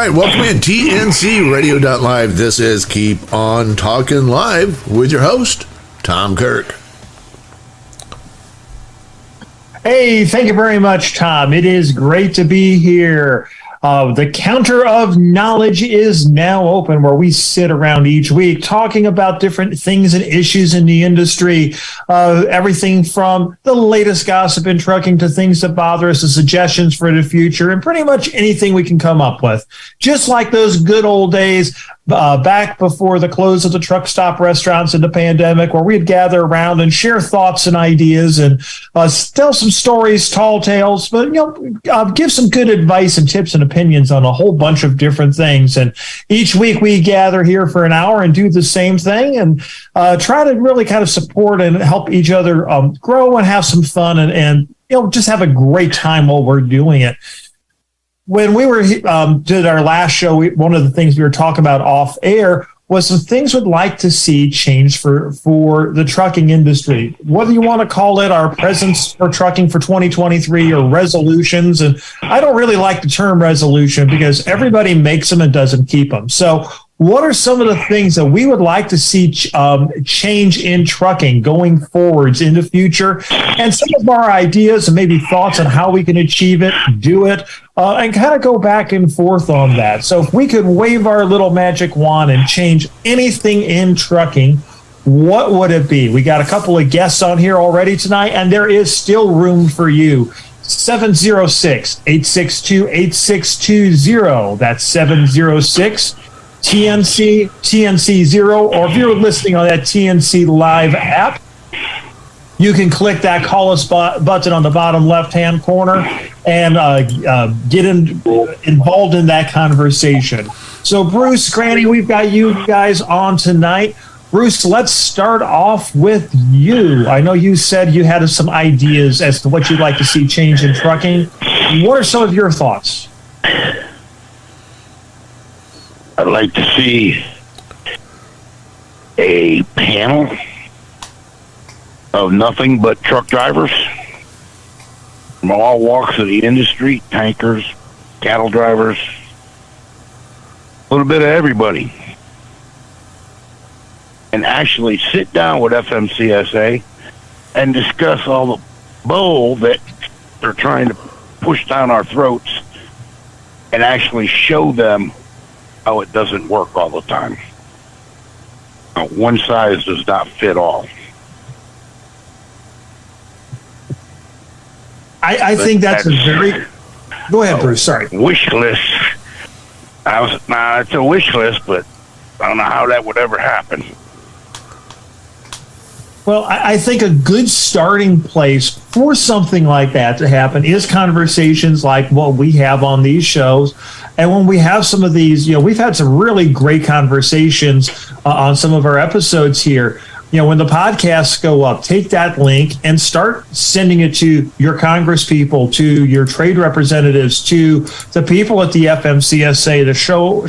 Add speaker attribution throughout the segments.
Speaker 1: right, welcome in TNCRadio.live. This is Keep On Talking Live with your host, Tom Kirk.
Speaker 2: Hey, thank you very much, Tom. It is great to be here. The counter of knowledge is now open, where we sit around each week talking about different things and issues in the industry. Everything from the latest gossip in trucking to things that bother us, to suggestions for the future, and pretty much anything we can come up with. Just like those good old days back before the close of the truck stop restaurants in the pandemic, where we'd gather around and share thoughts and ideas and tell some stories, tall tales, but give some good advice and tips and opinions on a whole bunch of different things. And each week we gather here for an hour and do the same thing and try to really kind of support and help each other grow and have some fun and just have a great time while we're doing it. When we were did our last show, one of the things we were talking about off air was some things we'd like to see change for the trucking industry. Whether you want to call it our presence for trucking for 2023 or resolutions. And I don't really like the term resolution because everybody makes them and doesn't keep them. So what are some of the things that we would like to see change in trucking going forwards in the future? And some of our ideas and maybe thoughts on how we can achieve it, do it, and kind of go back and forth on that. So if we could wave our little magic wand and change anything in trucking, what would it be? We got a couple of guests on here already tonight, and there is still room for you. 706-862-8620. That's 706 TNC0, or if you're listening on that TNC Live app, you can click that call us button on the bottom left-hand corner and get involved in that conversation. So, Bruce, Granny, we've got you guys on tonight. Bruce, let's start off with you. I know you said you had some ideas as to what you'd like to see change in trucking. What are some of your thoughts?
Speaker 3: I'd like to see a panel of nothing but truck drivers from all walks of the industry, tankers, cattle drivers, a little bit of everybody, and actually sit down with FMCSA and discuss all the bull that they're trying to push down our throats and actually show them how it doesn't work all the time. One size does not fit all.
Speaker 2: I think that's a very... Go ahead, Bruce, sorry.
Speaker 3: Wish list. It's a wish list, but I don't know how that would ever happen.
Speaker 2: Well, I think a good starting place for something like that to happen is conversations like what we have on these shows. And when we have some of these, we've had some really great conversations on some of our episodes here. When the podcasts go up, take that link and start sending it to your Congress people, to your trade representatives, to the people at the FMCSA to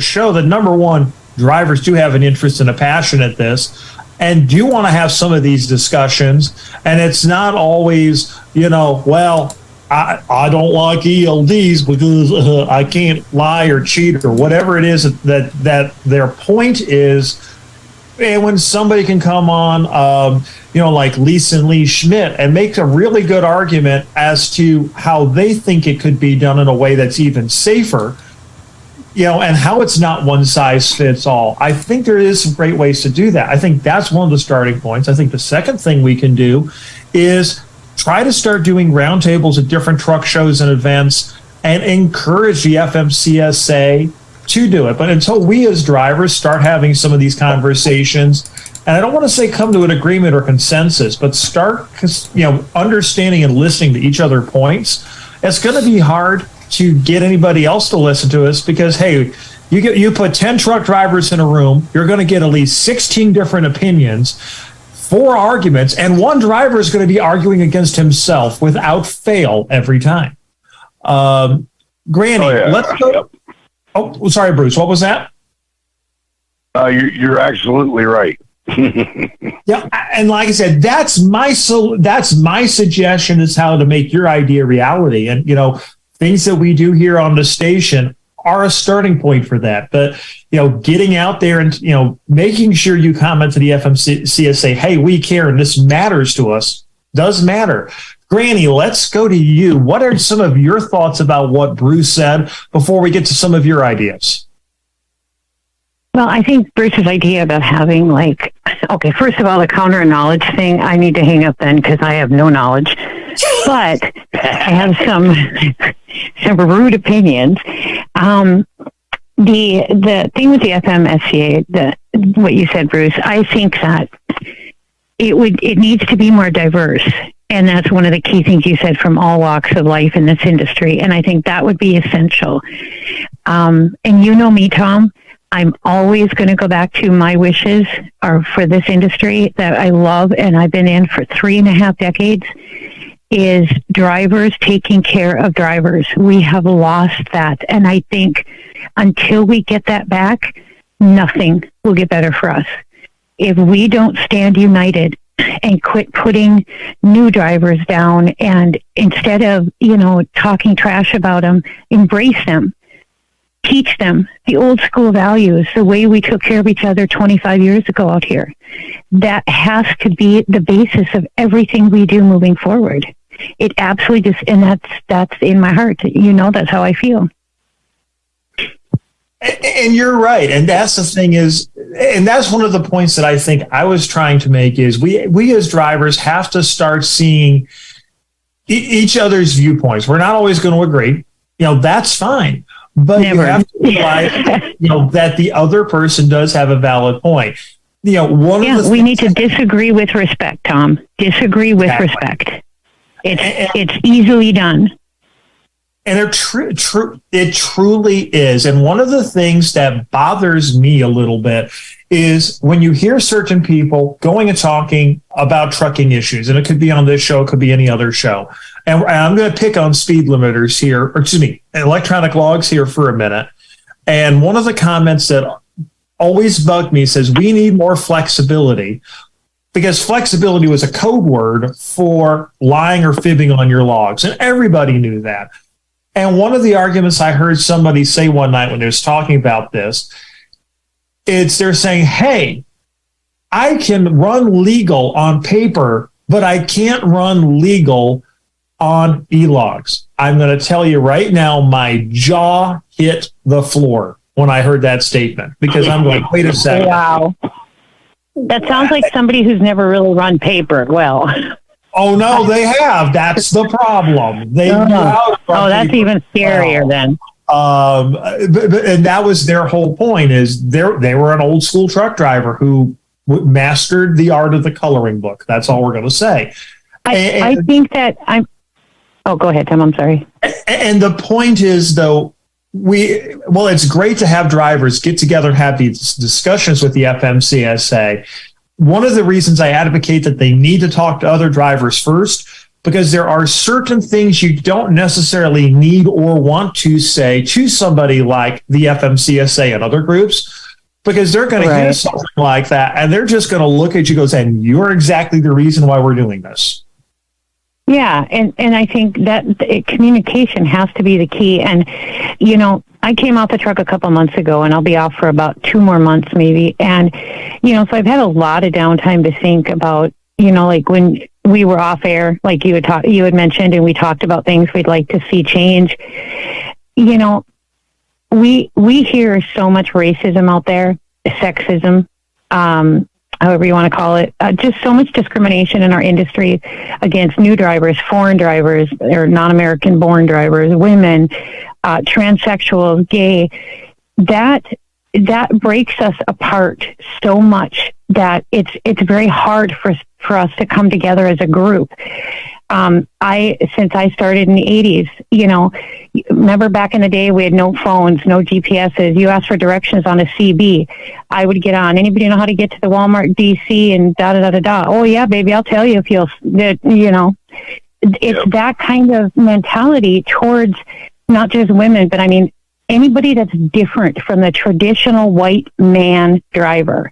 Speaker 2: show that, number one, drivers do have an interest and a passion at this and do want to have some of these discussions. And it's not always, I don't like ELDs because I can't lie or cheat or whatever it is that their point is. And when somebody can come on, like Lisa and Lee Schmidt, and make a really good argument as to how they think it could be done in a way that's even safer, and how it's not one size fits all. I think there is some great ways to do that. I think that's one of the starting points. I think the second thing we can do is try to start doing roundtables at different truck shows and events and encourage the FMCSA to do it. But until we as drivers start having some of these conversations, and I don't want to say come to an agreement or consensus, but start understanding and listening to each other's points, it's going to be hard to get anybody else to listen to us because, hey, you put 10 truck drivers in a room, you're going to get at least 16 different opinions, 4 arguments, and one driver is going to be arguing against himself without fail every time. Granny, let's go. Yep. Oh, sorry, Bruce. What was that?
Speaker 3: You're absolutely right.
Speaker 2: Yeah, and like I said, that's my suggestion is how to make your idea reality. And things that we do here on the station are a starting point for that. But, getting out there and, making sure you comment to the FMCSA, hey, we care and this matters to us, does matter. Granny, let's go to you. What are some of your thoughts about what Bruce said before we get to some of your ideas?
Speaker 4: Well, I think Bruce's idea about having first of all, the counter knowledge thing, I need to hang up then because I have no knowledge. But I have some rude opinions. The thing with the FMSCA, what you said, Bruce, I think that it needs to be more diverse. And that's one of the key things you said, from all walks of life in this industry. And I think that would be essential. And you know me, Tom, I'm always going to go back to my wishes are for this industry that I love and I've been in for 3.5 decades, is drivers taking care of drivers. We have lost that. And I think until we get that back, nothing will get better for us. If we don't stand united and quit putting new drivers down, and instead of, talking trash about them, embrace them, teach them the old school values, the way we took care of each other 25 years ago out here. That has to be the basis of everything we do moving forward. It absolutely just, and that's in my heart. That's how I feel.
Speaker 2: And you're right. And that's the thing is, and that's one of the points that I think I was trying to make is we as drivers have to start seeing each other's viewpoints. We're not always going to agree. That's fine. But
Speaker 4: Never.
Speaker 2: You have to realize, that the other person does have a valid point. We
Speaker 4: need to disagree with respect, Tom. Disagree with respect. It's easily done.
Speaker 2: And it truly is. And one of the things that bothers me a little bit is when you hear certain people going and talking about trucking issues, and it could be on this show, it could be any other show. And I'm going to pick on speed limiters here, or electronic logs here for a minute. And one of the comments that always bugged me says, we need more flexibility, because flexibility was a code word for lying or fibbing on your logs. And everybody knew that. And one of the arguments I heard somebody say one night when they was talking about this, they're saying, hey, I can run legal on paper, but I can't run legal on e-logs. I'm going to tell you right now, my jaw hit the floor when I heard that statement, because I'm going, wait a second.
Speaker 4: Wow. That sounds like somebody who's never really run paper well.
Speaker 2: Oh, no, they have. That's the problem. They
Speaker 4: that's even scarier then.
Speaker 2: And that was their whole point, is they were an old school truck driver who mastered the art of the coloring book. That's all we're going to say.
Speaker 4: I think that go ahead, Tim. I'm sorry.
Speaker 2: And the point is, though, it's great to have drivers get together and have these discussions with the FMCSA. One of the reasons I advocate that they need to talk to other drivers first, because there are certain things you don't necessarily need or want to say to somebody like the FMCSA and other groups, because they're going to hear something like that and they're just going to look at you and go, and you're exactly the reason why we're doing this.
Speaker 4: Yeah, and I think that communication has to be the key. And, I came off the truck a couple months ago, and I'll be off for about 2 more months maybe. And, so I've had a lot of downtime to think about, like when we were off air, like you had mentioned, and we talked about things we'd like to see change. We hear so much racism out there, sexism, however you want to call it, just so much discrimination in our industry against new drivers, foreign drivers, or non-American born drivers, women, transsexuals, gay. That breaks us apart so much that it's very hard for us to come together as a group. Since I started in the 80s, remember back in the day, we had no phones, no GPSs. You asked for directions on a CB. I would get on. Anybody know how to get to the Walmart DC and da-da-da-da-da? Oh, yeah, baby, I'll tell you if it's that kind of mentality towards not just women, but I mean, anybody that's different from the traditional white man driver.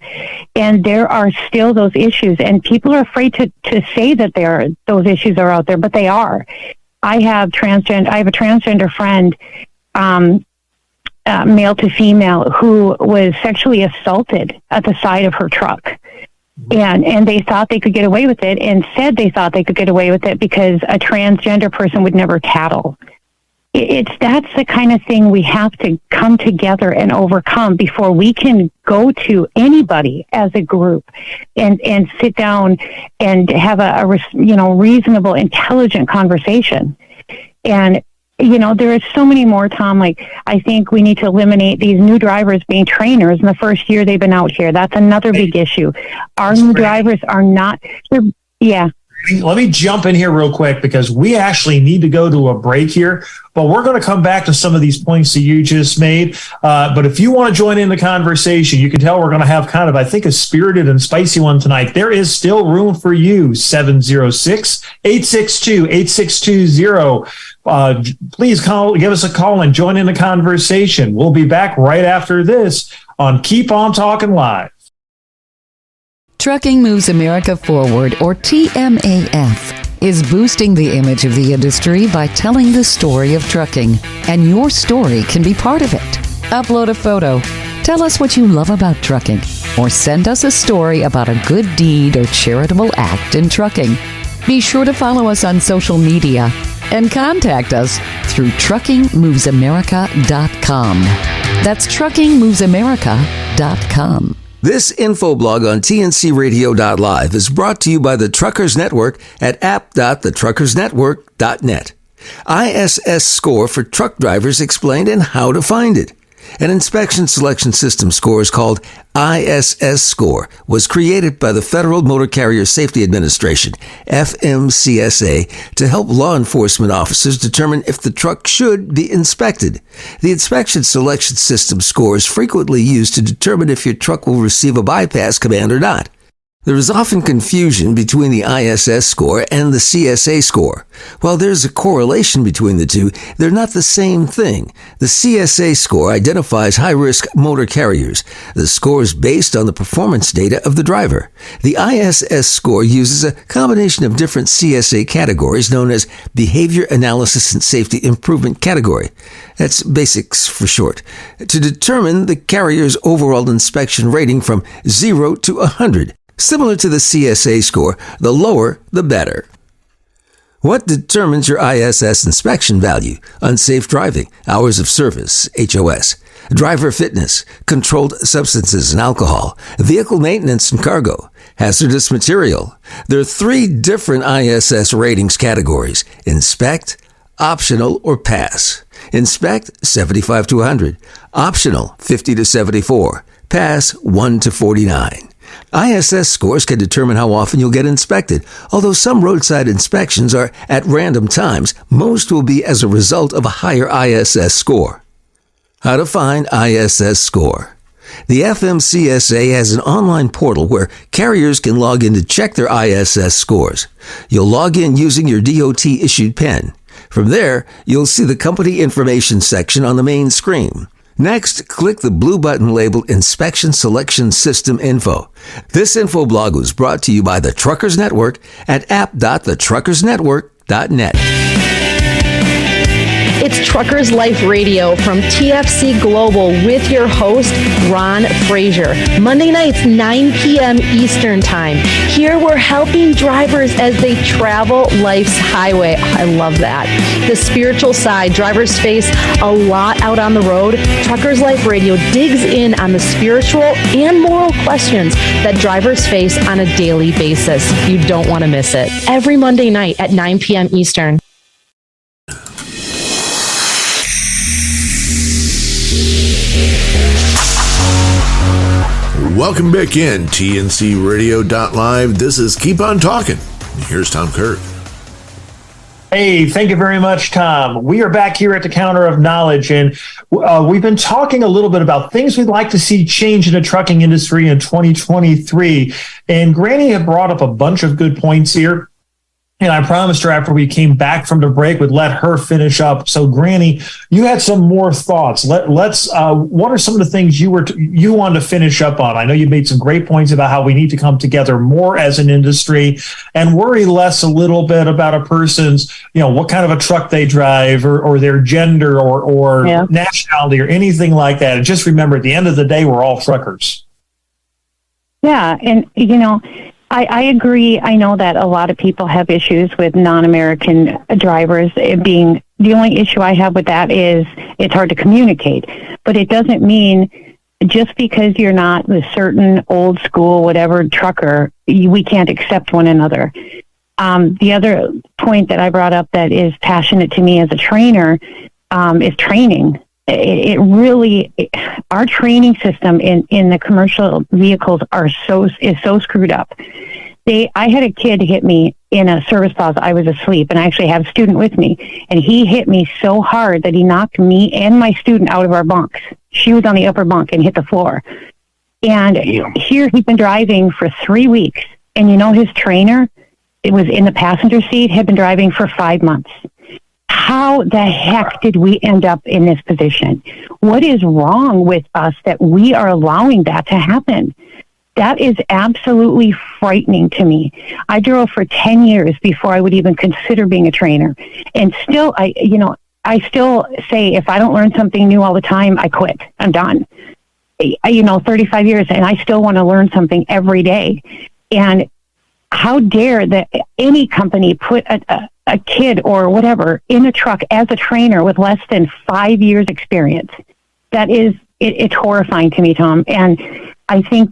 Speaker 4: And there are still those issues, and people are afraid to say that those issues are out there, but they are. I have a transgender friend male to female who was sexually assaulted at the side of her truck. And they thought they could get away with it, and said they thought they could get away with it because a transgender person would never tattle. That's the kind of thing we have to come together and overcome before we can go to anybody as a group and sit down and have a reasonable, intelligent conversation. And there is so many more, Tom. Like, I think we need to eliminate these new drivers being trainers in the first year they've been out here. That's another big issue. Our new drivers are not, yeah.
Speaker 2: Let me jump in here real quick because we actually need to go to a break here, but we're going to come back to some of these points that you just made. But if you want to join in the conversation, you can tell we're going to have kind of, I think, a spirited and spicy one tonight. There is still room for you. 706-862-8620. Please give us a call and join in the conversation. We'll be back right after this on Keep On Talking Live.
Speaker 5: Trucking Moves America Forward, or TMAF, is boosting the image of the industry by telling the story of trucking, and your story can be part of it. Upload a photo, tell us what you love about trucking, or send us a story about a good deed or charitable act in trucking. Be sure to follow us on social media and contact us through truckingmovesamerica.com. That's truckingmovesamerica.com.
Speaker 6: This infoblog on tncradio.live is brought to you by the Truckers Network at app.thetruckersnetwork.net. ISS score for truck drivers explained and how to find it. An inspection selection system score is called ISS score, was created by the Federal Motor Carrier Safety Administration, FMCSA, to help law enforcement officers determine if the truck should be inspected. The inspection selection system score is frequently used to determine if your truck will receive a bypass command or not. There is often confusion between the ISS score and the CSA score. While there's a correlation between the two, they're not the same thing. The CSA score identifies high-risk motor carriers. The score is based on the performance data of the driver. The ISS score uses a combination of different CSA categories known as Behavior Analysis and Safety Improvement Category. That's basics for short, to determine the carrier's overall inspection rating from 0 to 100. Similar to the CSA score, the lower, the better. What determines your ISS inspection value? Unsafe driving, hours of service, HOS, driver fitness, controlled substances and alcohol, vehicle maintenance and cargo, hazardous material. There are 3 different ISS ratings categories: inspect, optional, or pass. Inspect, 75 to 100. Optional, 50 to 74. Pass, 1 to 49. ISS scores can determine how often you'll get inspected. Although some roadside inspections are at random times, most will be as a result of a higher ISS score. How to find ISS score. The FMCSA has an online portal where carriers can log in to check their ISS scores. You'll log in using your DOT-issued PIN. From there, you'll see the company information section on the main screen. Next, click the blue button labeled Inspection Selection System Info. This info blog was brought to you by the Truckers Network at app.thetruckersnetwork.net.
Speaker 7: It's Truckers Life Radio from TFC Global with your host, Ron Frazier. Monday nights, 9 p.m. Eastern Time. Here we're helping drivers as they travel life's highway. I love that. The spiritual side, drivers face a lot out on the road. Truckers Life Radio digs in on the spiritual and moral questions that drivers face on a daily basis. You don't want to miss it. Every Monday night at 9 p.m. Eastern.
Speaker 1: Welcome back in, TNCRadio.live. This is Keep On Talking. Here's Tom Kirk.
Speaker 2: Hey, thank you very much, Tom. We are back here at the Counter of Knowledge, and we've been talking a little bit about things we'd like to see change in the trucking industry in 2023. And Granny had brought up a bunch of good points here. And I promised her after we came back from the break, would let her finish up. So, Granny, you had some more thoughts. Let's. What are some of the things you wanted to finish up on? I know you made some great points about how we need to come together more as an industry and worry less a little bit about a person's, what kind of a truck they drive or their gender or nationality or anything like that. And just remember, at the end of the day, we're all truckers.
Speaker 4: Yeah, and I agree. I know that a lot of people have issues with non-American drivers. The only issue I have with that is it's hard to communicate. But it doesn't mean just because you're not a certain old school, whatever trucker, we can't accept one another. The other point that I brought up that is passionate to me as a trainer is training. It really, our training system in the commercial vehicles is so screwed up. I had a kid hit me in a service plaza. I was asleep, and I actually had a student with me, and he hit me so hard that he knocked me and my student out of our bunks. She was on the upper bunk and hit the floor. And here he's been driving for 3 weeks, and his trainer, it was in the passenger seat, had been driving for 5 months. How the heck did we end up in this position? What is wrong with us that we are allowing that to happen? That is absolutely frightening to me. I drove for 10 years before I would even consider being a trainer. And still, I still say if I don't learn something new all the time, I quit. I'm done. 35 years, and I still want to learn something every day. And how dare any company put a kid or whatever in a truck as a trainer with less than 5 years experience? That is, it's horrifying to me, Tom. And I think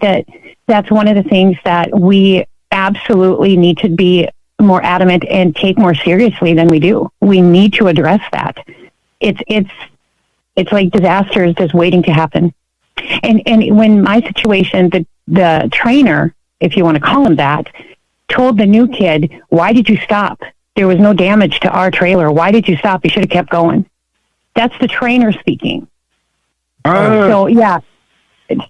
Speaker 4: that's one of the things that we absolutely need to be more adamant and take more seriously than we do. We need to address that. It's like disaster is just waiting to happen. And when my situation, the trainer, if you want to call him that, told the new kid, "Why did you stop? There was no damage to our trailer. Why did you stop? You should have kept going." That's the trainer speaking. So yeah,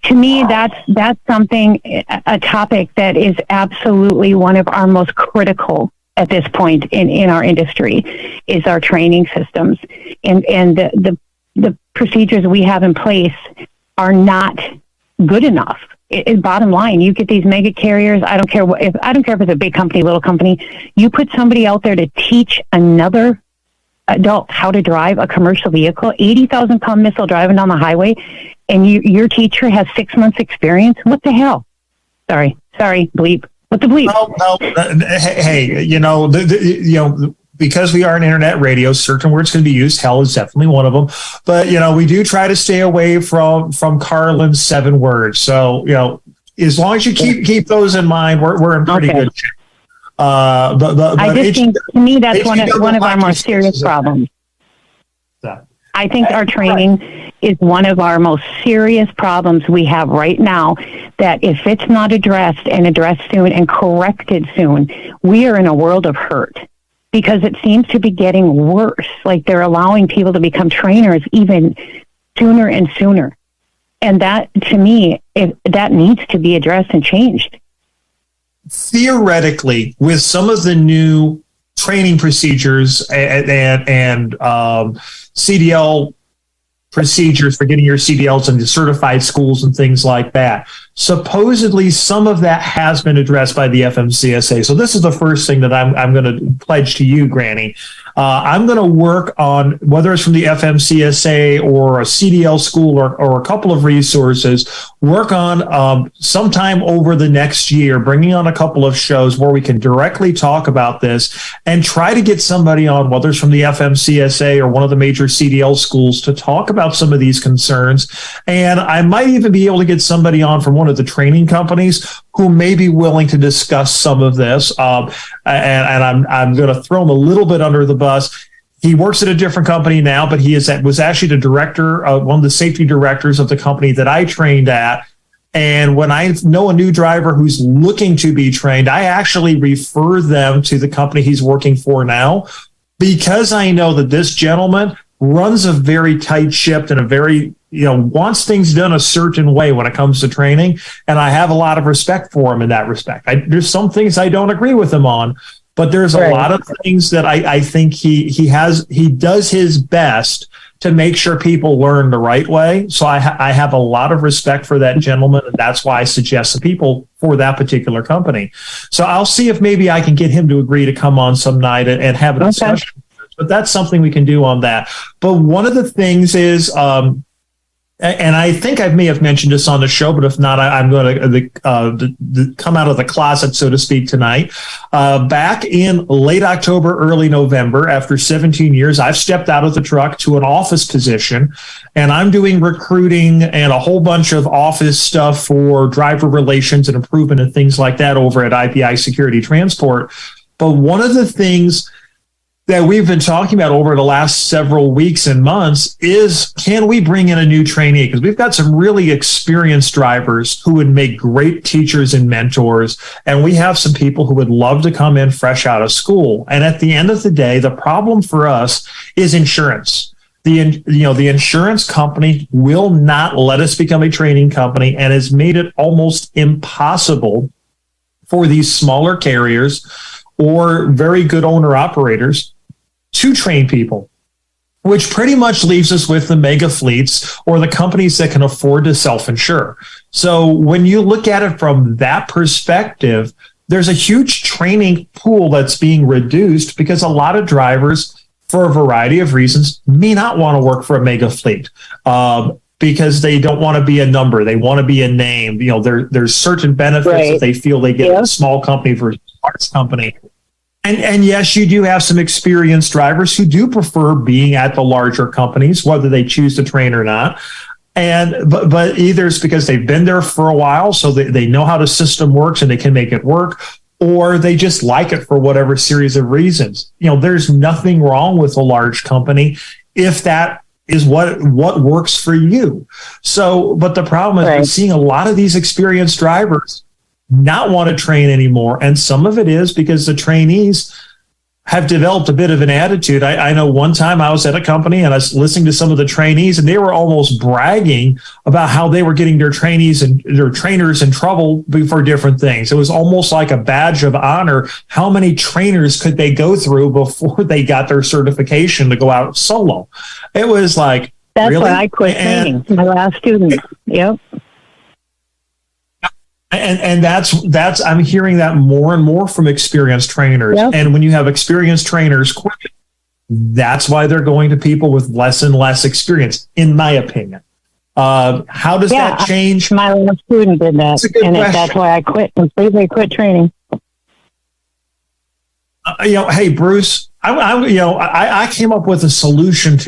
Speaker 4: to me, that's something, a topic that is absolutely one of our most critical at this point in our industry is our training systems, and the procedures we have in place are not good enough. Bottom line, you get these mega carriers. I don't care if it's a big company, little company. You put somebody out there to teach another adult how to drive a commercial vehicle, 80,000-pound missile driving down the highway, and your teacher has 6 months experience. What the hell? Sorry, bleep. What the bleep?
Speaker 2: No. Hey, because we are an internet radio, certain words can be used. Hell is definitely one of them. But, we do try to stay away from Carlin's 7 words. So, as long as you keep those in mind, we're in pretty good shape. But
Speaker 4: I just think, to me, that's one of our more serious problems. I think our training is one of our most serious problems we have right now, that if it's not addressed soon and corrected soon, we are in a world of hurt. Because it seems to be getting worse. Like they're allowing people to become trainers even sooner and sooner. And that, to me, that needs to be addressed and changed.
Speaker 2: Theoretically, with some of the new training procedures and CDL procedures for getting your CDLs into certified schools and things like that, supposedly some of that has been addressed by the FMCSA. So this is the first thing that I'm going to pledge to you, Granny. I'm going to work on, whether it's from the FMCSA or a CDL school or a couple of resources, work on sometime over the next year, bringing on a couple of shows where we can directly talk about this and try to get somebody on, whether it's from the FMCSA or one of the major CDL schools, to talk about some of these concerns. And I might even be able to get somebody on from one of the training companies who may be willing to discuss some of this. And I'm going to throw him a little bit under the bus. He works at a different company now, but was actually the director, one of the safety directors of the company that I trained at. And when I know a new driver who's looking to be trained, I actually refer them to the company he's working for now, because I know that this gentleman runs a very tight ship and a very, wants things done a certain way when it comes to training. And I have a lot of respect for him in that respect. There's some things I don't agree with him on, But there's a lot of things that I think he does his best to make sure people learn the right way. So I have a lot of respect for that gentleman, and that's why I suggest the people for that particular company. So I'll see if maybe I can get him to agree to come on some night and have a discussion. But that's something we can do on that. But one of the things is, and I think I may have mentioned this on the show, but if not, I'm going to come out of the closet, so to speak, tonight. Back in late October, early November, after 17 years, I've stepped out of the truck to an office position, and I'm doing recruiting and a whole bunch of office stuff for driver relations and improvement and things like that over at IPI Security Transport. But one of the things that we've been talking about over the last several weeks and months is, can we bring in a new trainee? Because we've got some really experienced drivers who would make great teachers and mentors. And we have some people who would love to come in fresh out of school. And at the end of the day, the problem for us is insurance. The insurance company will not let us become a training company and has made it almost impossible for these smaller carriers or very good owner operators to train people, which pretty much leaves us with the mega fleets or the companies that can afford to self-insure. So when you look at it from that perspective, there's a huge training pool that's being reduced because a lot of drivers, for a variety of reasons, may not want to work for a mega fleet. Because they don't want to be a number. They want to be a name. There's certain benefits that they feel they get in a small company versus a large company. And yes, you do have some experienced drivers who do prefer being at the larger companies, whether they choose to train or not. But either it's because they've been there for a while, so they know how the system works and they can make it work, or they just like it for whatever series of reasons. There's nothing wrong with a large company if that is what works for you. So, but the problem is we're seeing a lot of these experienced drivers not want to train anymore. And some of it is because the trainees have developed a bit of an attitude. I know one time I was at a company and I was listening to some of the trainees, and they were almost bragging about how they were getting their trainees and their trainers in trouble for different things. It was almost like a badge of honor. How many trainers could they go through before they got their certification to go out solo? It was like,
Speaker 4: that's
Speaker 2: really?
Speaker 4: Why I quit training. My last student. Yep.
Speaker 2: And that's I'm hearing that more and more from experienced trainers. Yep. And when you have experienced trainers quit, that's why they're going to people with less and less experience, in my opinion. How does that change?
Speaker 4: My last student did that, that's why I completely quit training.
Speaker 2: Hey, Bruce, I came up with a solution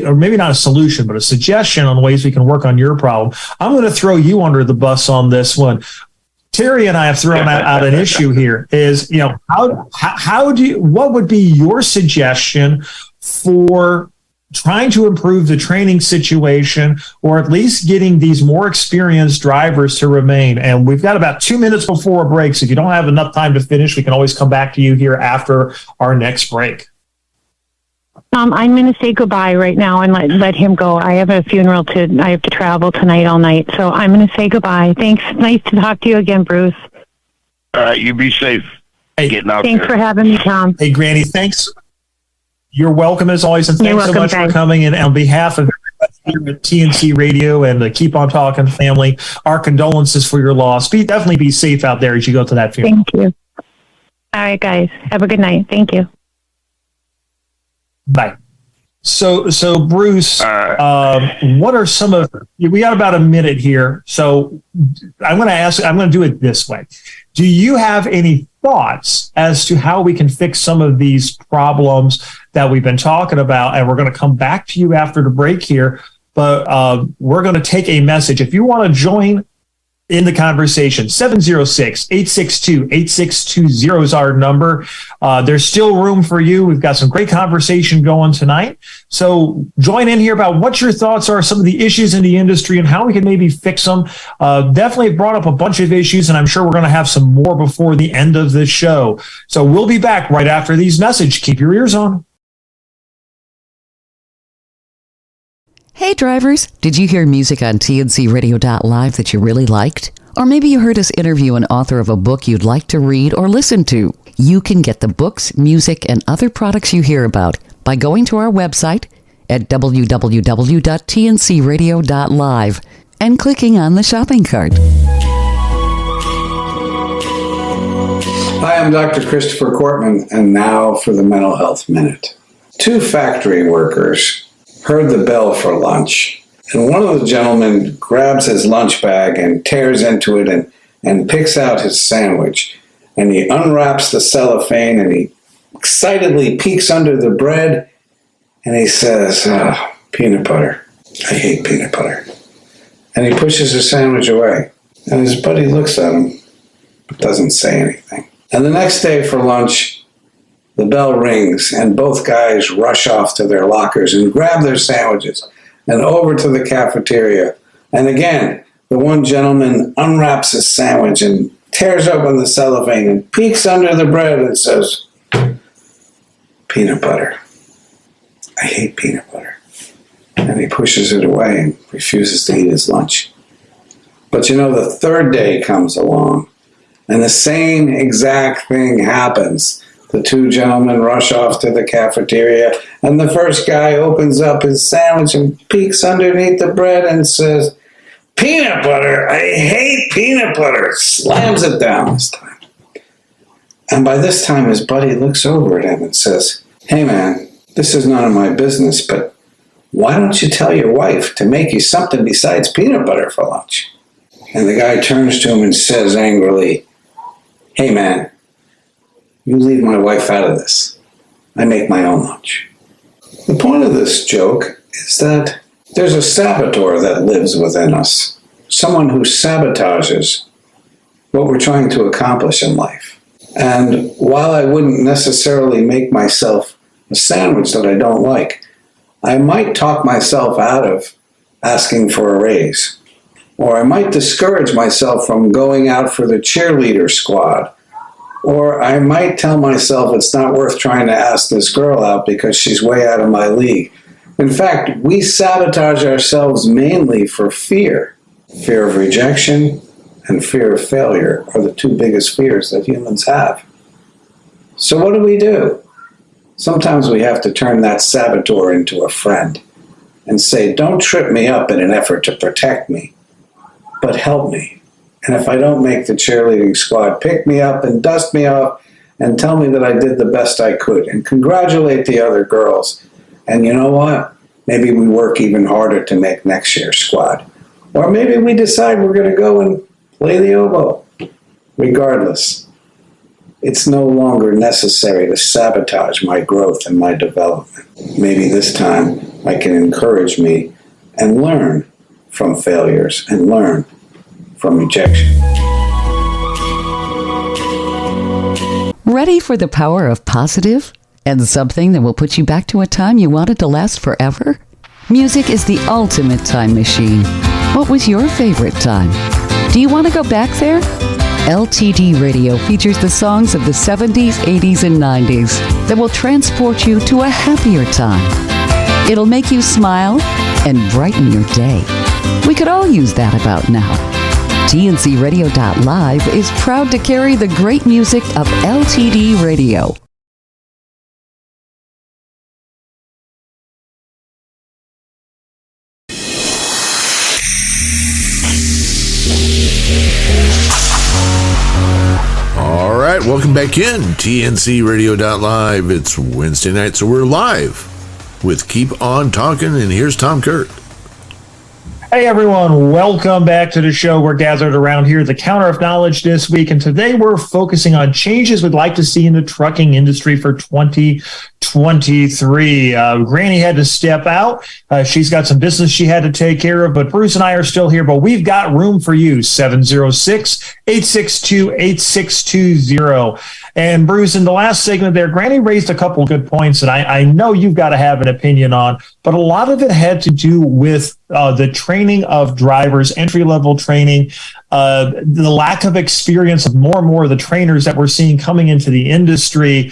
Speaker 2: or maybe not a solution, but a suggestion on ways we can work on your problem. I'm going to throw you under the bus on this one. Terry and I have thrown out an issue here is, what would be your suggestion for trying to improve the training situation, or at least getting these more experienced drivers to remain? And we've got about 2 minutes before a break. So if you don't have enough time to finish, we can always come back to you here after our next break.
Speaker 4: I'm going to say goodbye right now and let him go. I have a funeral I have to travel tonight all night. So I'm going to say goodbye. Thanks. Nice to talk to you again, Bruce.
Speaker 3: All right. You be safe. Getting out
Speaker 4: Thanks
Speaker 3: there.
Speaker 4: for having me, Tom.
Speaker 2: Hey, Granny, thanks. You're welcome as always. And thanks so much for coming in. On behalf of everybody here at TNC Radio and the Keep On Talking family, our condolences for your loss. Definitely be safe out there as you go to that funeral.
Speaker 4: Thank you. All right, guys. Have a good night. Thank you.
Speaker 2: Bye. So Bruce, what are some of, we got about a minute here. So I'm going to do it this way. Do you have any thoughts as to how we can fix some of these problems that we've been talking about? And we're going to come back to you after the break here, but we're going to take a message. If you want to join in the conversation, 706-862-8620 is our number. There's still room for you. We've got some great conversation going tonight. So join in here about what your thoughts are, some of the issues in the industry and how we can maybe fix them. Definitely brought up a bunch of issues, and I'm sure we're going to have some more before the end of the show. So we'll be back right after these messages. Keep your ears on.
Speaker 5: Hey drivers, did you hear music on TNCRadio.live that you really liked? Or maybe you heard us interview an author of a book you'd like to read or listen to. You can get the books, music, and other products you hear about by going to our website at www.tncradio.live and clicking on the shopping cart.
Speaker 8: Hi, I'm Dr. Christopher Cortman, and now for the Mental Health Minute. 2 factory workers heard the bell for lunch, and one of the gentlemen grabs his lunch bag and tears into it and picks out his sandwich. And he unwraps the cellophane and he excitedly peeks under the bread and he says, peanut butter. I hate peanut butter. And he pushes his sandwich away. And his buddy looks at him but doesn't say anything. And the next day for lunch, the bell rings and both guys rush off to their lockers and grab their sandwiches and over to the cafeteria. And again, the one gentleman unwraps his sandwich and tears open the cellophane and peeks under the bread and says, peanut butter. I hate peanut butter. And he pushes it away and refuses to eat his lunch. But you know, the third day comes along and the same exact thing happens. The 2 gentlemen rush off to the cafeteria, and the first guy opens up his sandwich and peeks underneath the bread and says, peanut butter, I hate peanut butter, slams it down this time. And by this time, his buddy looks over at him and says, hey man, this is none of my business, but why don't you tell your wife to make you something besides peanut butter for lunch? And the guy turns to him and says angrily, hey man, you leave my wife out of this. I make my own lunch. The point of this joke is that there's a saboteur that lives within us, someone who sabotages what we're trying to accomplish in life. And while I wouldn't necessarily make myself a sandwich that I don't like, I might talk myself out of asking for a raise, or I might discourage myself from going out for the cheerleader squad, or I might tell myself it's not worth trying to ask this girl out because she's way out of my league. In fact, we sabotage ourselves mainly for fear. Fear of rejection and fear of failure are the 2 biggest fears that humans have. So what do? Sometimes we have to turn that saboteur into a friend and say, don't trip me up in an effort to protect me, but help me. And if I don't make the cheerleading squad, pick me up and dust me off and tell me that I did the best I could and congratulate the other girls. And you know what? Maybe we work even harder to make next year's squad. Or maybe we decide we're going to go and play the oboe. Regardless, it's no longer necessary to sabotage my growth and my development. Maybe this time I can encourage me and learn from failures and learn from rejection.
Speaker 5: Ready for the power of positive and something that will put you back to a time you wanted to last forever? Music is the ultimate time machine. What was your favorite time? Do you want to go back there? LTD Radio features the songs of the 70s, 80s, and 90s that will transport you to a happier time. It'll make you smile and brighten your day. We could all use that about now. TNCRadio.live is proud to carry the great music of LTD Radio.
Speaker 1: All right, welcome back in TNCRadio.live. It's Wednesday night, so we're live with Keep On Talking, and here's Tom Kurt.
Speaker 2: Hey everyone, welcome back to the show. We're gathered around here at the Counter of Knowledge this week, and today we're focusing on changes we'd like to see in the trucking industry for 2023. Granny had to step out. She's got some business she had to take care of, but Bruce and I are still here, but we've got room for you, 706-862-8620. And Bruce, in the last segment there, Granny raised a couple of good points that I know you've got to have an opinion on, but a lot of it had to do with the training of drivers, entry-level training, the lack of experience of more and more of the trainers that we're seeing coming into the industry,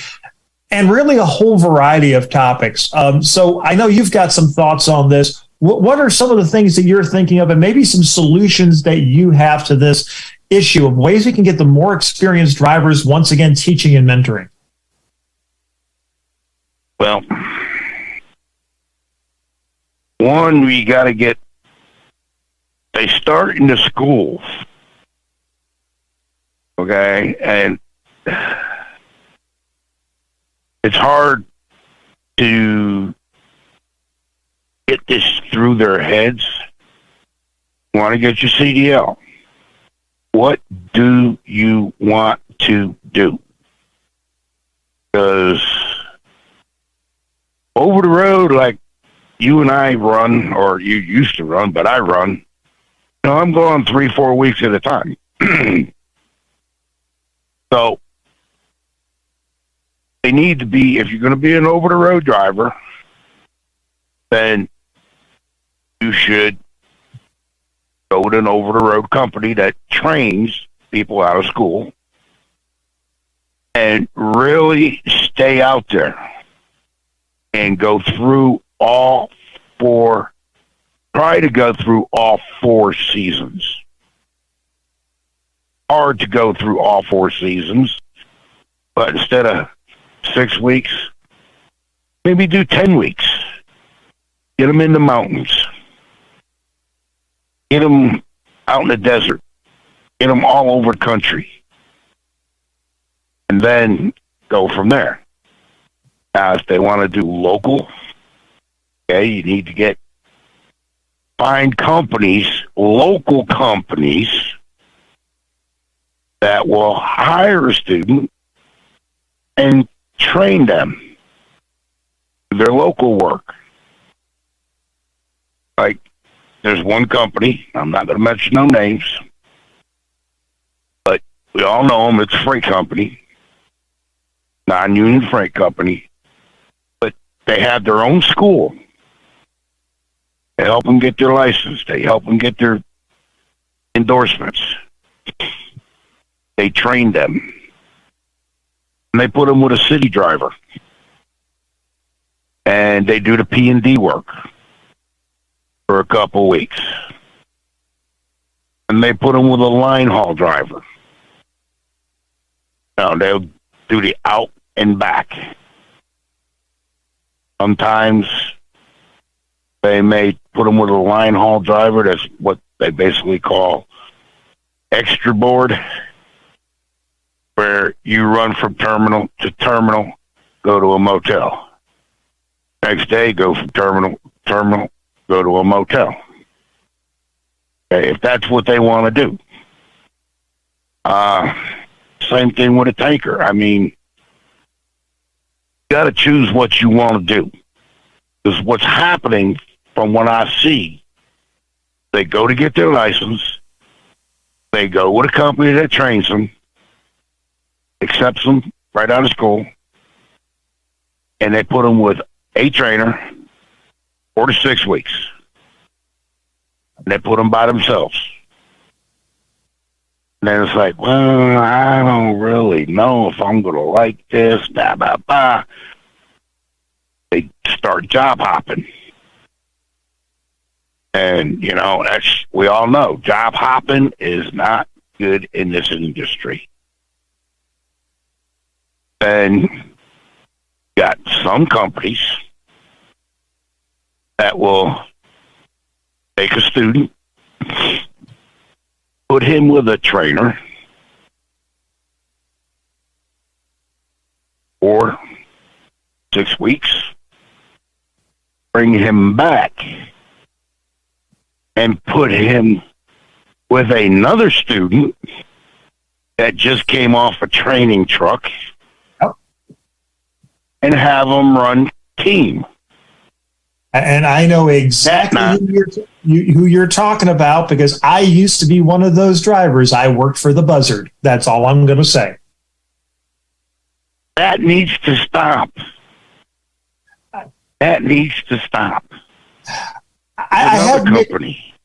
Speaker 2: and really a whole variety of topics. So I know you've got some thoughts on this. What are some of the things that you're thinking of, and maybe some solutions that you have to this? issue of ways we can get the more experienced drivers once again teaching and mentoring?
Speaker 3: Well, one, we got to get, they start in the schools, okay? And it's hard to get this through their heads. You want to get your CDL. What do you want to do? Because over the road, like you and I run, or you used to run, but I run, I'm going 3-4 weeks at a time. So they need to be, if you're going to be an over-the-road driver, then you should go to an over-the-road company that trains people out of school and really stay out there and go through try to go through all 4 seasons. Hard to go through all 4 seasons, but instead of 6 weeks, maybe do 10 weeks. Get them in the mountains. Get them out in the desert. Get them all over the country. And then go from there. Now, if they want to do local, okay, you need to find companies, local companies, that will hire a student and train them their local work. Like, there's one company, I'm not going to mention no names, but we all know them. It's a freight company, non-union freight company, but they have their own school. They help them get their license. They help them get their endorsements. They train them. And they put them with a city driver. And they do the P&D work for a couple weeks. And they put them with a line haul driver. Now, they'll do the out and back. Sometimes they may put them with a line haul driver. That's what they basically call extra board, where you run from terminal to terminal, go to a motel. Next day, go from terminal to terminal, go to a motel. Okay, if that's what they want to do. Same thing with a tanker. I mean, you got to choose what you want to do. Because what's happening from what I see, they go to get their license, they go with a company that trains them, accepts them right out of school, and they put them with a trainer 4 to 6 weeks. And they put them by themselves. And then it's like, well, I don't really know if I'm going to like this, blah, blah, blah. They start job hopping. And, we all know job hopping is not good in this industry. And got some companies that will take a student, put him with a trainer, for 6 weeks, bring him back, and put him with another student that just came off a training truck, and have them run team.
Speaker 2: And I know exactly who you're talking about, because I used to be one of those drivers. I worked for the Buzzard. That's all I'm going to say.
Speaker 3: That needs to stop. That needs to stop.
Speaker 2: I have company.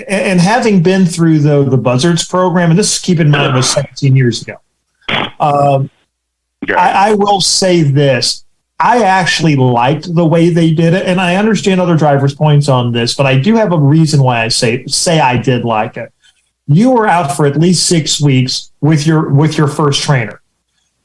Speaker 2: And having been through the Buzzards program, and this, keep in mind, was 17 years ago. I will say this. I actually liked the way they did it, and I understand other drivers' points on this, but I do have a reason why I say I did like it. you were out for at least 6 weeks with your first trainer.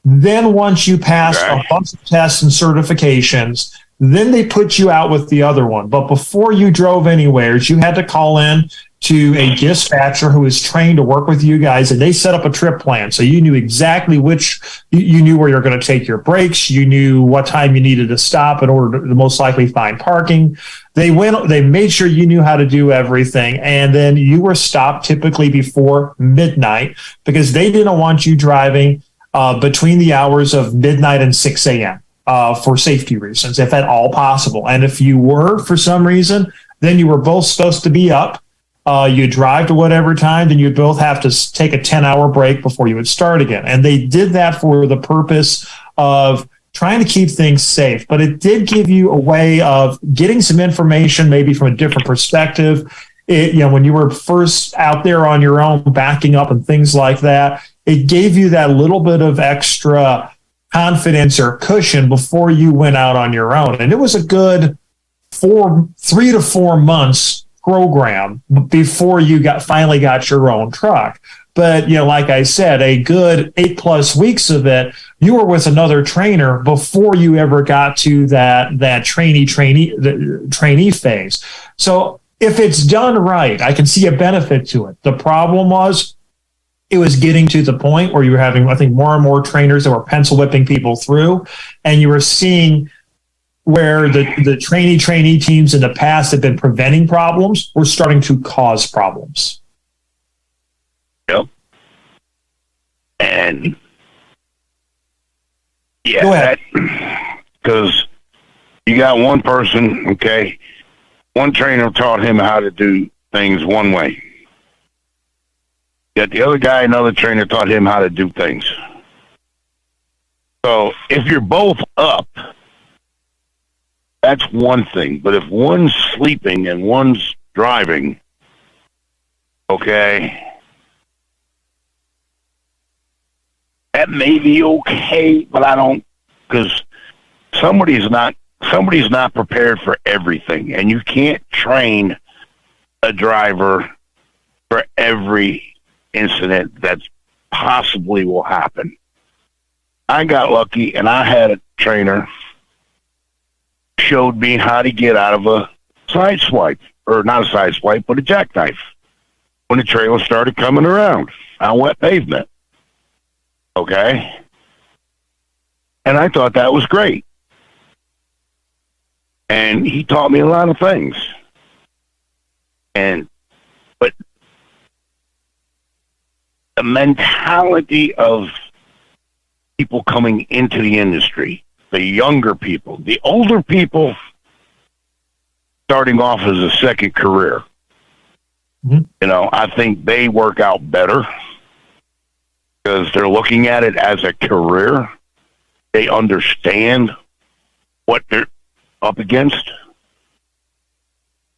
Speaker 2: Then once you passed a bunch of tests and certifications, then they put you out with the other one. But before you drove anywhere, you had to call in to a dispatcher who is trained to work with you guys, and they set up a trip plan. So you knew exactly you knew where you're going to take your breaks. You knew what time you needed to stop in order to most likely find parking. They made sure you knew how to do everything. And then you were stopped typically before midnight because they didn't want you driving between the hours of midnight and 6 a.m. For safety reasons, if at all possible. And if you were, for some reason, then you were both supposed to be up. You drive to whatever time, then you'd both have to take a 10-hour break before you would start again. And they did that for the purpose of trying to keep things safe. But it did give you a way of getting some information, maybe from a different perspective. When you were first out there on your own, backing up and things like that, it gave you that little bit of extra confidence or cushion before you went out on your own. And it was a good 3 to 4 months program before you finally got your own truck. But, like I said, a good 8+ weeks of it, you were with another trainer before you ever got to that trainee phase. So if it's done right, I can see a benefit to it. The problem was it was getting to the point where you were having, I think, more and more trainers that were pencil whipping people through, and you were seeing where the trainee teams in the past had been preventing problems were starting to cause problems.
Speaker 3: Yep. And
Speaker 2: yeah, go ahead.
Speaker 3: Because you got one person, okay, one trainer taught him how to do things one way. Yet the other guy, another trainer, taught him how to do things. So if you're both up, that's one thing. But if one's sleeping and one's driving, okay, that may be okay, but I don't, because somebody's not prepared for everything, and you can't train a driver for every incident that possibly will happen. I got lucky, and I had a trainer showed me how to get out of a side swipe, or not a side swipe, but a jackknife when the trailer started coming around on wet pavement. Okay? And I thought that was great. And he taught me a lot of things. But the mentality of people coming into the industry, the younger people, the older people starting off as a second career, I think they work out better because they're looking at it as a career. They understand what they're up against.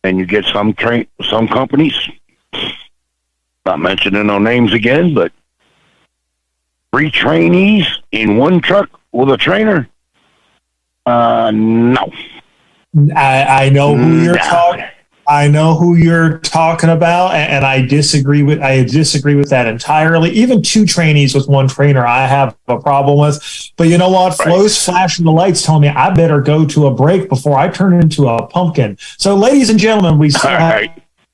Speaker 3: And you get some companies, not mentioning no names again, but 3 trainees in one truck with a trainer? No.
Speaker 2: I know who you're talking. I know who you're talking about, and I disagree with that entirely. Even 2 trainees with 1 trainer, I have a problem with. But you know what? Right. Flo's flashing the lights, telling me I better go to a break before I turn into a pumpkin. So, ladies and gentlemen, we still have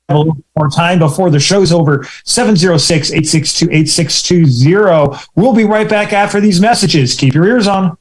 Speaker 2: a little more time before the show's over. 706-862-8620. We'll be right back after these messages. Keep your ears on.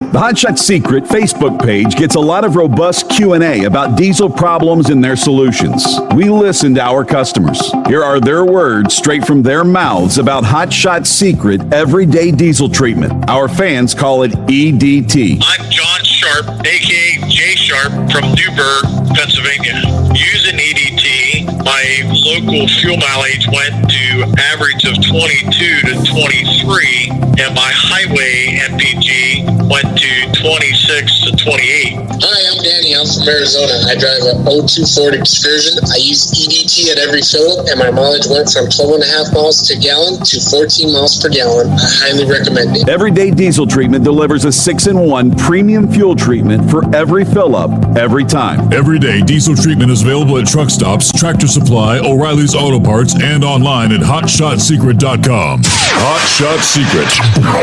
Speaker 9: The Hotshot Secret Facebook page gets a lot of robust Q&A about diesel problems and their solutions. We listen to our customers. Here are their words straight from their mouths about Hotshot Secret Everyday Diesel Treatment. Our fans call it EDT.
Speaker 10: I'm John Sharp, a.k.a. Jay Sharp from Newburgh, Pennsylvania. Using EDT, my local fuel mileage went to average of 22 to 23, and my highway MPG went to 26 to 28.
Speaker 11: Hi, I'm Danny I'm from Arizona. I drive a 02 Ford Excursion. I use EDT at every fill-up, and my mileage went from 12.5 miles to gallon to 14 miles per gallon. I highly recommend it.
Speaker 9: Everyday Diesel Treatment delivers a 6-in-1 premium fuel treatment for every fill-up, every time.
Speaker 12: Everyday Diesel Treatment is available at truck stops, Tractor Supply, O'Reilly's Auto Parts, and online at HotShotSecret.com. Hot Shot Secret,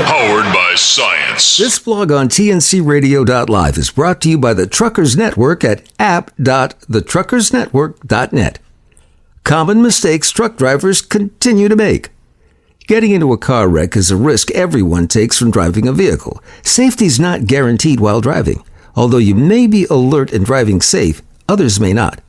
Speaker 12: powered by science.
Speaker 6: This blog on TNCRadio.live is brought to you by the Truckers Network at app.thetruckersnetwork.net. Common mistakes truck drivers continue to make. Getting into a car wreck is a risk everyone takes from driving a vehicle. Safety is not guaranteed while driving. Although you may be alert and driving safe, others may not.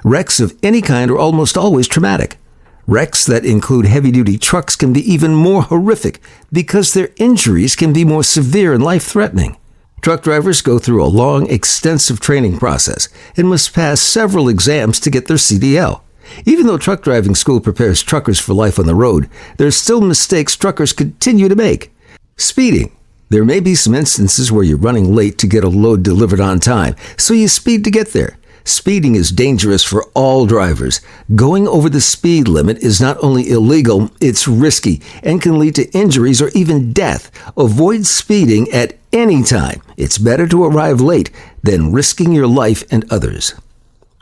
Speaker 6: Wrecks of any kind are almost always traumatic. Wrecks that include heavy-duty trucks can be even more horrific because their injuries can be more severe and life-threatening. Truck drivers go through a long, extensive training process and must pass several exams to get their CDL. Even though truck driving school prepares truckers for life on the road, there's still mistakes truckers continue to make. Speeding. There may be some instances where you're running late to get a load delivered on time, so you speed to get there. Speeding is dangerous for all drivers. Going over the speed limit is not only illegal, it's risky and can lead to injuries or even death. Avoid speeding at any time. It's better to arrive late than risking your life and others.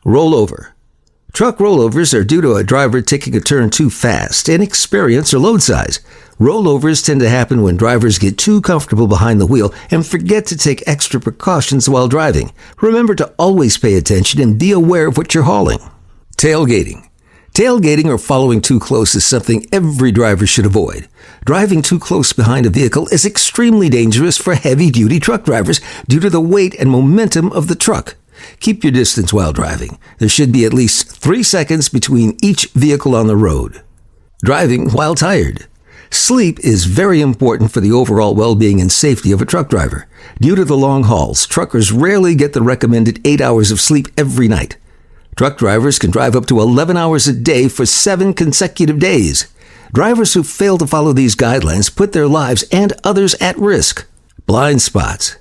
Speaker 6: Rollover. Truck rollovers are due to a driver taking a turn too fast, inexperience, or load size. Rollovers tend to happen when drivers get too comfortable behind the wheel and forget to take extra precautions while driving. Remember to always pay attention and be aware of what you're hauling. Tailgating. Tailgating or following too close is something every driver should avoid. Driving too close behind a vehicle is extremely dangerous for heavy-duty truck drivers due to the weight and momentum of the truck. Keep your distance while driving. There should be at least 3 seconds between each vehicle on the road. Driving while tired. Sleep is very important for the overall well-being and safety of a truck driver. Due to the long hauls, truckers rarely get the recommended 8 hours of sleep every night. Truck drivers can drive up to 11 hours a day for 7 consecutive days. Drivers who fail to follow these guidelines put their lives and others at risk. Blind spots.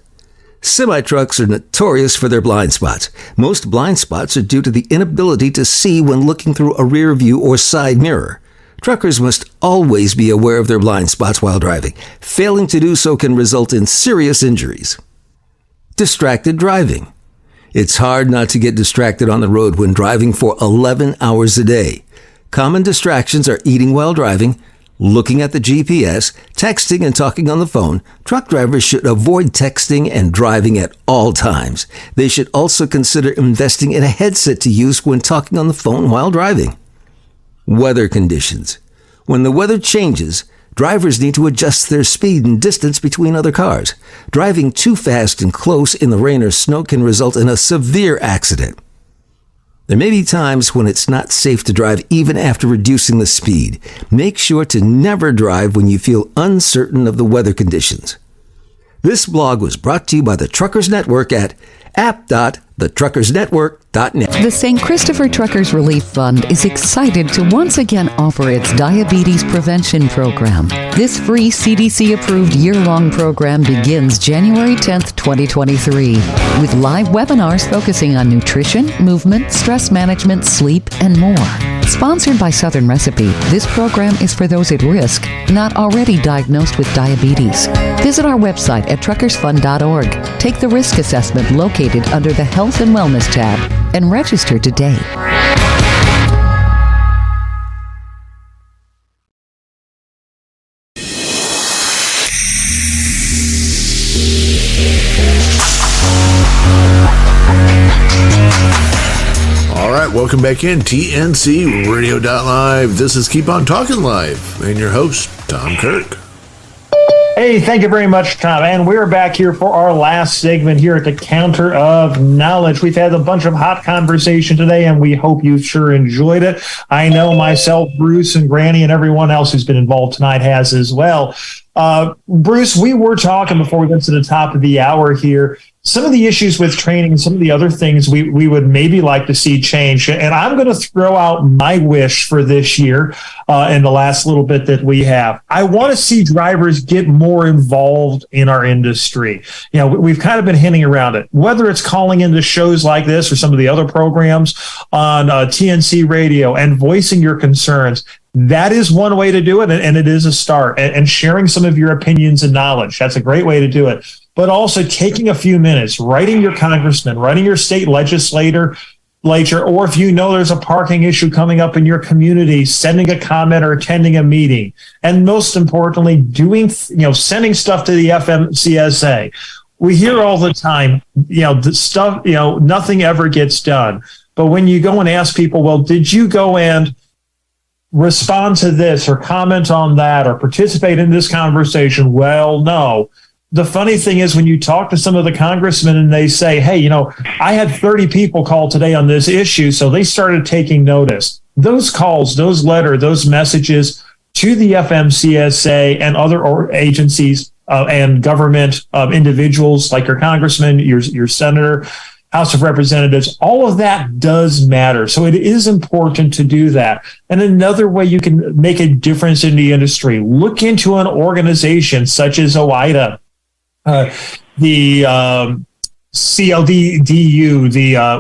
Speaker 6: Semi-trucks are notorious for their blind spots. Most blind spots are due to the inability to see when looking through a rear view or side mirror. Truckers must always be aware of their blind spots while driving. Failing to do so can result in serious injuries. Distracted driving. It's hard not to get distracted on the road when driving for 11 hours a day. Common distractions are eating while driving, looking at the GPS, texting and talking on the phone. Truck drivers should avoid texting and driving at all times. They should also consider investing in a headset to use when talking on the phone while driving. Weather conditions. When the weather changes, drivers need to adjust their speed and distance between other cars. Driving too fast and close in the rain or snow can result in a severe accident. There may be times when it's not safe to drive even after reducing the speed. Make sure to never drive when you feel uncertain of the weather conditions. This blog was brought to you by the Truckers Network at app.thetruckersnetwork.net.
Speaker 5: The St. Christopher Truckers Relief Fund is excited to once again offer its diabetes prevention program. This free CDC-approved year-long program begins January 10th, 2023, with live webinars focusing on nutrition, movement, stress management, sleep, and more. Sponsored by Southern Recipe, this program is for those at risk, not already diagnosed with diabetes. Visit our website at truckersfund.org. Take the risk assessment located under the Health and Wellness tab and register today.
Speaker 1: All right, welcome back in TNC Radio.live. This is Keep On Talking Live, and your host, Tom Kirk.
Speaker 2: Hey, thank you very much, Tom. And we're back here for our last segment here at the Counter of Knowledge. We've had a bunch of hot conversation today, and we hope you sure enjoyed it. I know myself, Bruce, and Granny, and everyone else who's been involved tonight has as well. Bruce, we were talking before we went to the top of the hour here some of the issues with training and some of the other things we would maybe like to see change. And I'm going to throw out my wish for this year in the last little bit that we have. I want to see drivers get more involved in our industry. We've kind of been hinting around it, whether it's calling into shows like this or some of the other programs on TNC radio and voicing your concerns. That is one way to do it, and it is a start. And sharing some of your opinions and knowledge, that's a great way to do it. But also taking a few minutes, writing your congressman, writing your state legislator, or if you know there's a parking issue coming up in your community, sending a comment or attending a meeting. And most importantly, sending stuff to the FMCSA. We hear all the time, the stuff, nothing ever gets done. But when you go and ask people, well, did you go and respond to this or comment on that or participate in this conversation? Well, no. The funny thing is when you talk to some of the congressmen and they say, hey, I had 30 people call today on this issue, so they started taking notice. Those calls, those letters, those messages to the FMCSA and other agencies and government individuals like your congressman, your senator, House of Representatives, all of that does matter. So it is important to do that. And another way you can make a difference in the industry, look into an organization such as OIDA, the CLDDU,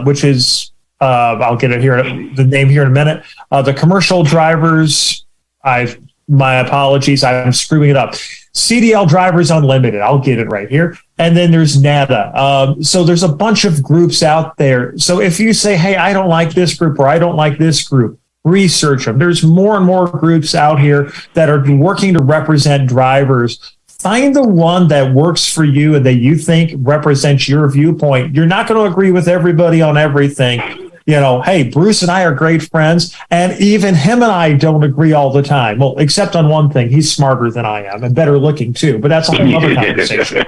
Speaker 2: which is, I'll get it here, the name here in a minute, the Commercial Drivers, my apologies, I'm screwing it up. CDL Drivers Unlimited. I'll get it right here. And then there's NADA. So there's a bunch of groups out there. So if you say, hey, I don't like this group or I don't like this group, research them. There's more and more groups out here that are working to represent drivers. Find the one that works for you and that you think represents your viewpoint. You're not going to agree with everybody on everything. Hey, Bruce and I are great friends, and even him and I don't agree all the time. Well, except on one thing, he's smarter than I am and better looking too. But that's a whole other conversation.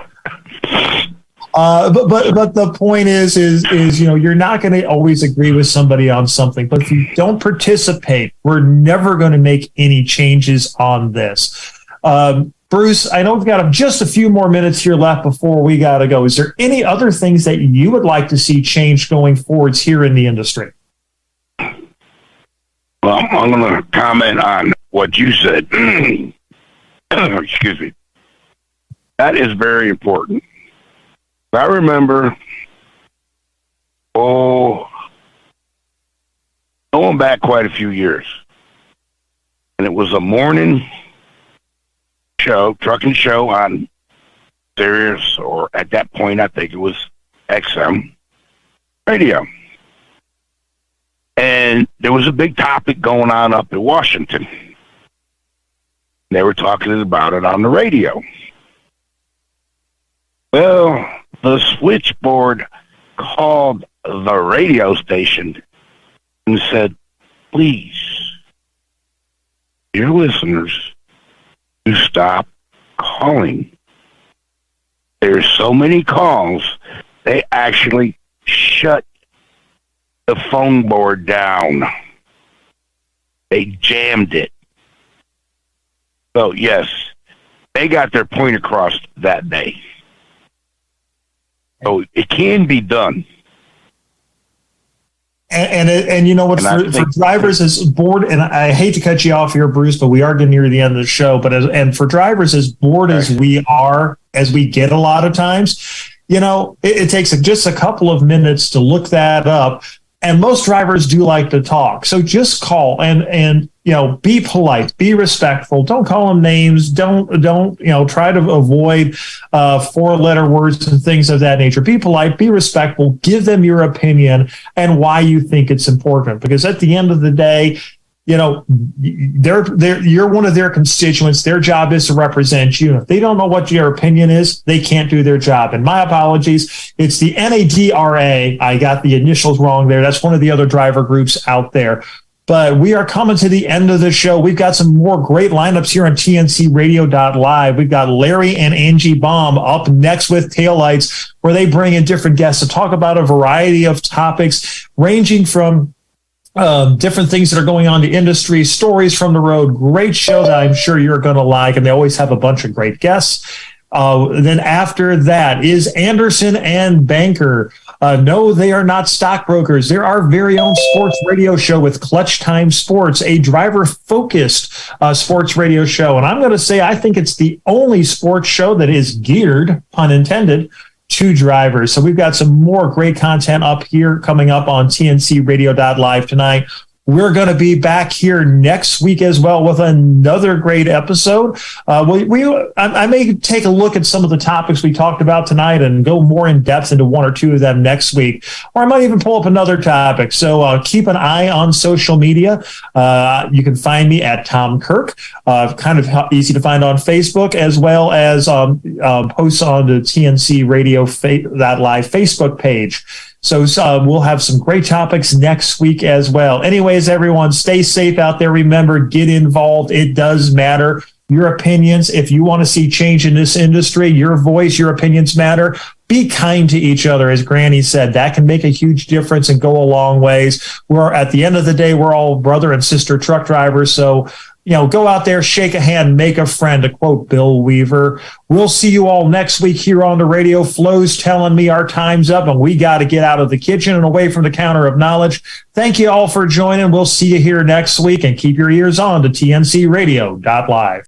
Speaker 2: But the point is you're not going to always agree with somebody on something. But if you don't participate, we're never going to make any changes on this. Bruce, I know we've got just a few more minutes here left before we got to go. Is there any other things that you would like to see change going forwards here in the industry?
Speaker 3: Well, I'm going to comment on what you said. Excuse me. That is very important. I remember, going back quite a few years, and it was a morning trucking show on Sirius, or at that point, I think it was XM radio. And there was a big topic going on up in Washington. They were talking about it on the radio. Well, the switchboard called the radio station and said, please, dear listeners, to stop calling. There's so many calls, they actually shut the phone board down. They jammed it. So, yes, they got their point across that day. So it can be done.
Speaker 2: And you know what, for drivers as bored, and I hate to cut you off here, Bruce, but we are getting near the end of the show. But for drivers as bored as we are, as we get a lot of times, it takes just a couple of minutes to look that up. And most drivers do like to talk. So just call and be polite, be respectful. Don't call them names. Don't try to avoid 4-letter words and things of that nature. Be polite, be respectful, give them your opinion and why you think it's important. Because at the end of the day, you're one of their constituents. Their job is to represent you. If they don't know what your opinion is, they can't do their job. And my apologies. It's the NADRA. I got the initials wrong there. That's one of the other driver groups out there. But we are coming to the end of the show. We've got some more great lineups here on TNCradio.live. We've got Larry and Angie Baum up next with Taillights, where they bring in different guests to talk about a variety of topics, ranging from different things that are going on in the industry, stories from the road. Great show that I'm sure you're going to like, and they always have a bunch of great guests. Then after that is Anderson and Banker. No, they are not stockbrokers. They're our very own sports radio show with Clutch Time Sports, a driver-focused sports radio show. And I'm going to say I think it's the only sports show that is geared, pun intended, to drivers. So we've got some more great content up here coming up on tncradio.live tonight. We're going to be back here next week as well with another great episode. I may take a look at some of the topics we talked about tonight and go more in depth into one or two of them next week, or I might even pull up another topic. So keep an eye on social media. You can find me at Tom Kirk, kind of easy to find on Facebook, as well as posts on the TNC Radio that live Facebook page. So we'll have some great topics next week as well. Anyways, everyone, stay safe out there. Remember, get involved. It does matter. Your opinions, if you want to see change in this industry, your voice, your opinions matter. Be kind to each other. As Granny said, that can make a huge difference and go a long ways. We're at the end of the day, we're all brother and sister truck drivers. So, go out there, shake a hand, make a friend, to quote Bill Weaver. We'll see you all next week here on the radio. Flo's telling me our time's up and we got to get out of the kitchen and away from the counter of knowledge. Thank you all for joining. We'll see you here next week, and keep your ears on to TNCradio.live.